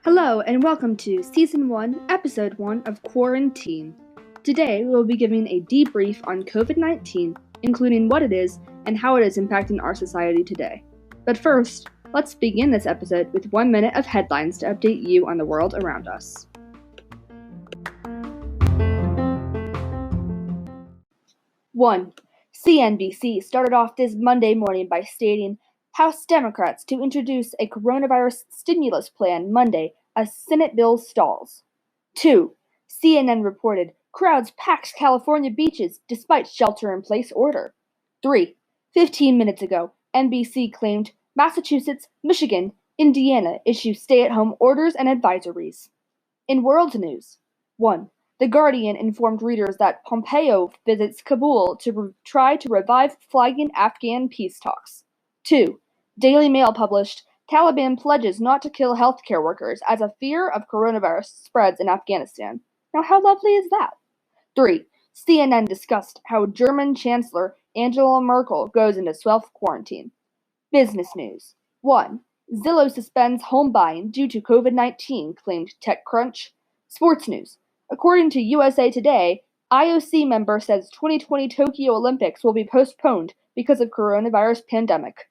Hello and welcome to Season 1, Episode 1 of QuaranTEEN. Today we will be giving a debrief on COVID-19, including what it is and how it is impacting our society today. But first, let's begin this episode with 1 minute of headlines to update you on the world around us. 1. CNBC started off this Monday morning by stating House Democrats to introduce a coronavirus stimulus plan Monday as Senate bill stalls. 2. CNN reported crowds packed California beaches despite shelter-in-place order. 3. 15 minutes ago, NBC claimed Massachusetts, Michigan, Indiana issue stay-at-home orders and advisories. In world news, 1. The Guardian informed readers that Pompeo visits Kabul to try to revive flagging Afghan peace talks. 2. Daily Mail published, Taliban pledges not to kill healthcare workers as a fear of coronavirus spreads in Afghanistan. Now, how lovely is that? 3. CNN discussed how German Chancellor Angela Merkel goes into self-quarantine. Business news. 1. Zillow suspends home buying due to COVID-19, claimed TechCrunch. Sports news. According to USA Today, IOC member says 2020 Tokyo Olympics will be postponed because of coronavirus pandemic.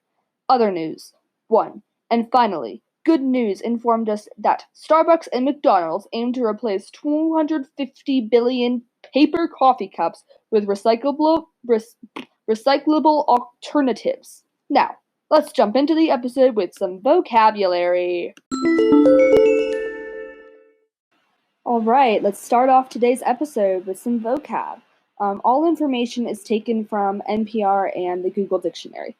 Other news. 1. And finally, Good News informed us that Starbucks and McDonald's aim to replace 250 billion paper coffee cups with recyclable alternatives. Now, let's jump into the episode with some vocabulary. Alright, let's start off today's episode with some vocab. All information is taken from NPR and the Google Dictionary.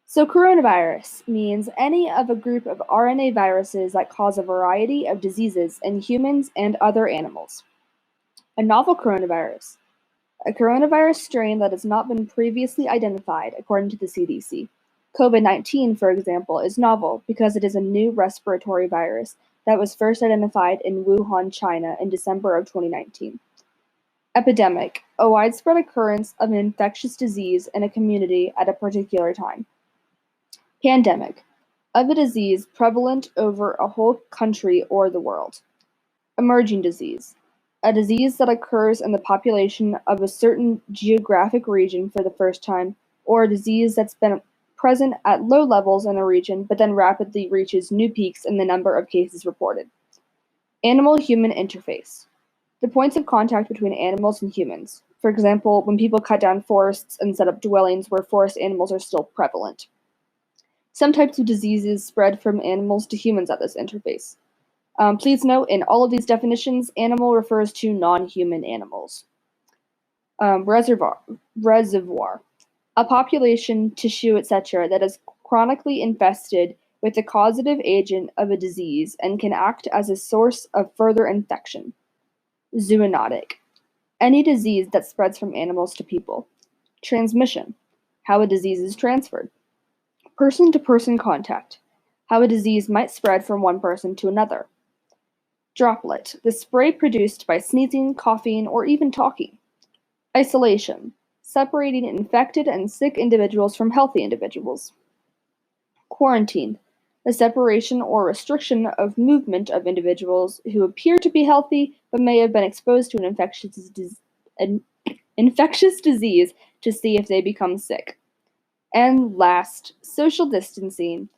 So coronavirus means any of a group of RNA viruses that cause a variety of diseases in humans and other animals. A novel coronavirus. A coronavirus strain that has not been previously identified, according to the CDC. COVID-19, for example, is novel because it is a new respiratory virus that was first identified in Wuhan, China in December of 2019. Epidemic, a widespread occurrence of an infectious disease in a community at a particular time. Pandemic, of a disease prevalent over a whole country or the world. Emerging disease, a disease that occurs in the population of a certain geographic region for the first time, or a disease that's been present at low levels in a region but then rapidly reaches new peaks in the number of cases reported. Animal-human interface, the points of contact between animals and humans. For example, when people cut down forests and set up dwellings where forest animals are still prevalent. Some types of diseases spread from animals to humans at this interface. Please note, in all of these definitions, animal refers to non-human animals. Reservoir, a population, tissue, etc. that is chronically infested with the causative agent of a disease and can act as a source of further infection. Zoonotic, any disease that spreads from animals to people. Transmission, how a disease is transferred. Person-to-person contact, how a disease might spread from one person to another. Droplet, the spray produced by sneezing, coughing, or even talking. Isolation, separating infected and sick individuals from healthy individuals. Quarantine, the separation or restriction of movement of individuals who appear to be healthy but may have been exposed to an infectious disease to see if they become sick. And last, social distancing,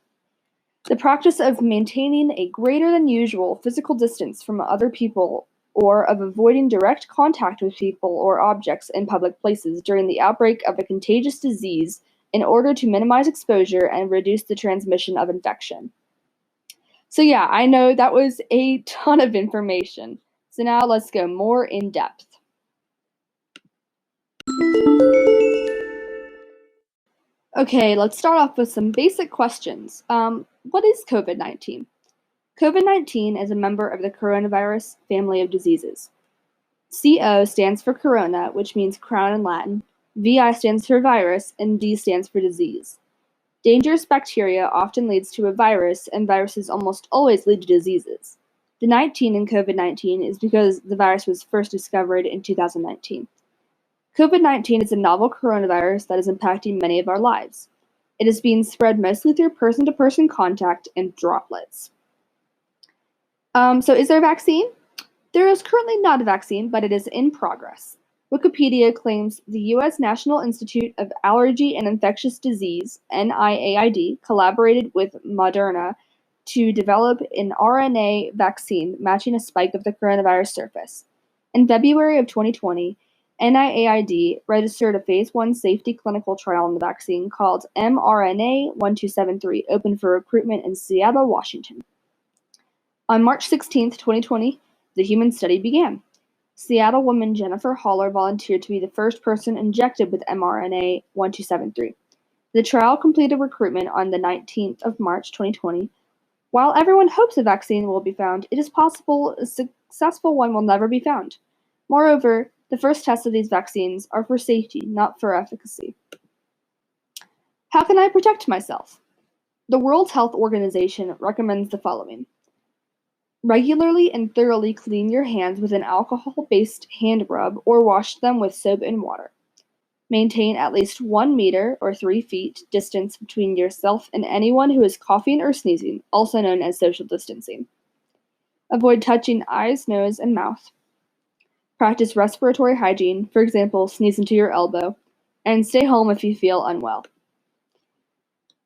the practice of maintaining a greater than usual physical distance from other people or of avoiding direct contact with people or objects in public places during the outbreak of a contagious disease in order to minimize exposure and reduce the transmission of infection. So yeah, I know that was a ton of information. So now let's go more in depth. Okay, let's start off with some basic questions. What is COVID-19? COVID-19 is a member of the coronavirus family of diseases. CO stands for corona, which means crown in Latin. VI stands for virus, and D stands for disease. Dangerous bacteria often leads to a virus, and viruses almost always lead to diseases. The 19 in COVID-19 is because the virus was first discovered in 2019. COVID-19 is a novel coronavirus that is impacting many of our lives. It is being spread mostly through person-to-person contact and droplets. So is there a vaccine? There is currently not a vaccine, but it is in progress. Wikipedia claims the U.S. National Institute of Allergy and Infectious Disease, NIAID, collaborated with Moderna to develop an RNA vaccine matching a spike of the coronavirus surface. In February of 2020, NIAID registered a phase 1 safety clinical trial on the vaccine called mRNA-1273, open for recruitment in Seattle, Washington. On March 16, 2020, the human study began. Seattle woman Jennifer Haller volunteered to be the first person injected with mRNA-1273. The trial completed recruitment on the 19th of March 2020. While everyone hopes a vaccine will be found, it is possible a successful one will never be found. Moreover, the first tests of these vaccines are for safety, not for efficacy. How can I protect myself? The World Health Organization recommends the following. Regularly and thoroughly clean your hands with an alcohol-based hand rub or wash them with soap and water. Maintain at least 1 meter or 3 feet distance between yourself and anyone who is coughing or sneezing, also known as social distancing. Avoid touching eyes, nose, and mouth. Practice respiratory hygiene, for example, sneeze into your elbow, and stay home if you feel unwell.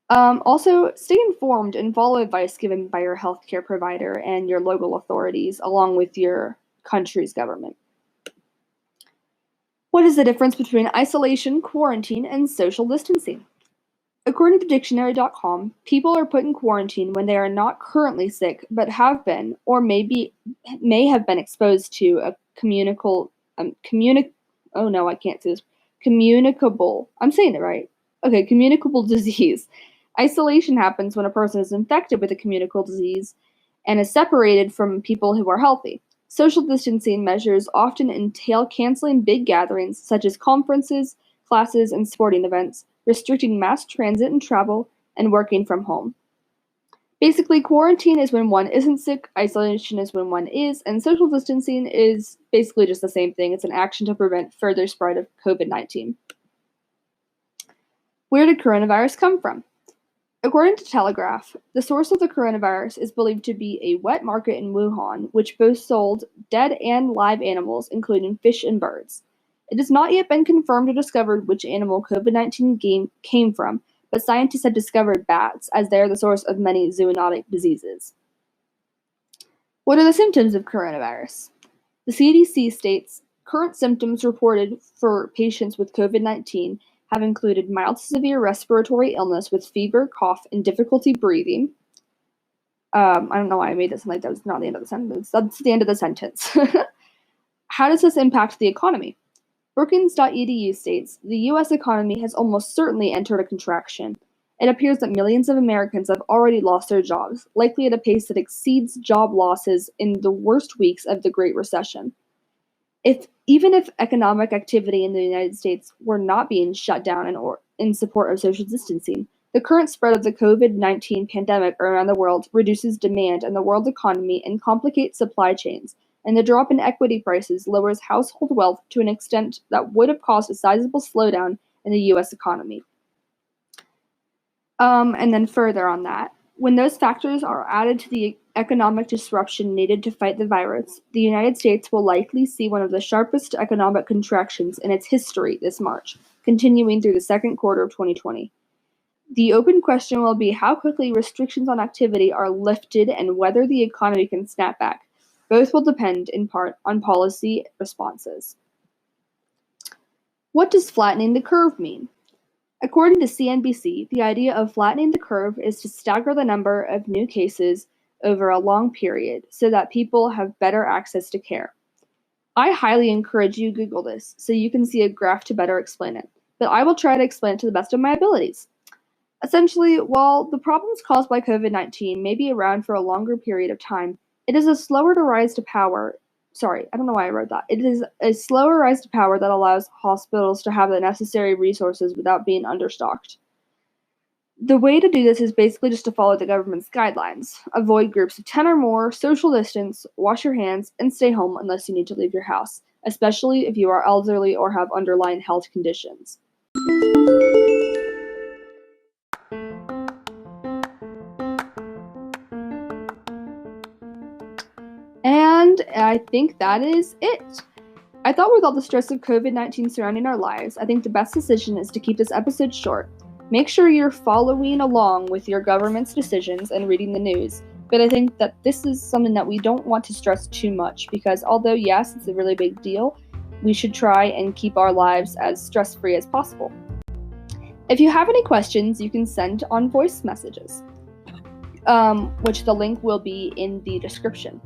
Also, stay informed and follow advice given by your healthcare provider and your local authorities, along with your country's government. What is the difference between isolation, quarantine, and social distancing? According to dictionary.com, people are put in quarantine when they are not currently sick, but have been, or may have been exposed to a communicable, I'm saying it right. Okay, communicable disease. Isolation happens when a person is infected with a communicable disease and is separated from people who are healthy. Social distancing measures often entail canceling big gatherings such as conferences, classes, and sporting events, restricting mass transit and travel, and working from home. Basically, quarantine is when one isn't sick, isolation is when one is, and social distancing is basically just the same thing. It's an action to prevent further spread of COVID-19. Where did coronavirus come from? According to Telegraph, the source of the coronavirus is believed to be a wet market in Wuhan, which both sold dead and live animals, including fish and birds. It has not yet been confirmed or discovered which animal COVID-19 came from, but scientists have discovered bats, as they are the source of many zoonotic diseases. What are the symptoms of coronavirus? The CDC states current symptoms reported for patients with COVID-19 have included mild to severe respiratory illness with fever, cough, and difficulty breathing. I don't know why I made this like that was not the end of the sentence. That's the end of the sentence. How does this impact the economy? Brookings.edu states, the U.S. economy has almost certainly entered a contraction. It appears that millions of Americans have already lost their jobs, likely at a pace that exceeds job losses in the worst weeks of the Great Recession. Even if economic activity in the United States were not being shut down in support of social distancing, the current spread of the COVID-19 pandemic around the world reduces demand in the world economy and complicates supply chains, and the drop in equity prices lowers household wealth to an extent that would have caused a sizable slowdown in the U.S. economy. And then further on that, when those factors are added to the economic disruption needed to fight the virus, the United States will likely see one of the sharpest economic contractions in its history this March, continuing through the second quarter of 2020. The open question will be how quickly restrictions on activity are lifted and whether the economy can snap back. Both will depend, in part, on policy responses. What does flattening the curve mean? According to CNBC, the idea of flattening the curve is to stagger the number of new cases over a long period so that people have better access to care. I highly encourage you to Google this so you can see a graph to better explain it, but I will try to explain it to the best of my abilities. Essentially, while the problems caused by COVID-19 may be around for a longer period of time, it is a slower rise to power that allows hospitals to have the necessary resources without being understocked. The way to do this is basically just to follow the government's guidelines. Avoid groups of 10 or more, social distance, wash your hands, and stay home unless you need to leave your house, especially if you are elderly or have underlying health conditions. And I think that is it. I thought with all the stress of COVID-19 surrounding our lives, I think the best decision is to keep this episode short. Make sure you're following along with your government's decisions and reading the news. But I think that this is something that we don't want to stress too much because although, yes, it's a really big deal, we should try and keep our lives as stress-free as possible. If you have any questions, you can send on voice messages, which the link will be in the description.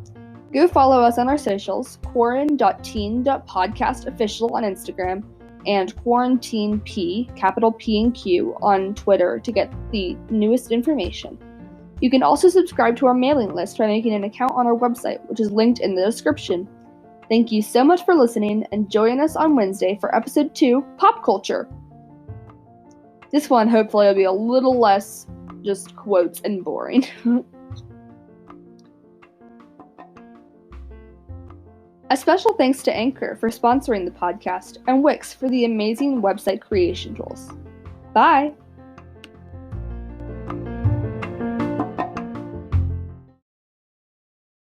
Go follow us on our socials, QuaranTEEN.podcast official on Instagram, and QuaranTEENP, capital P and Q, on Twitter to get the newest information. You can also subscribe to our mailing list by making an account on our website, which is linked in the description. Thank you so much for listening, and join us on Wednesday for episode 2, Pop Culture. This one hopefully will be a little less just quotes and boring. A special thanks to Anchor for sponsoring the podcast and Wix for the amazing website creation tools. Bye!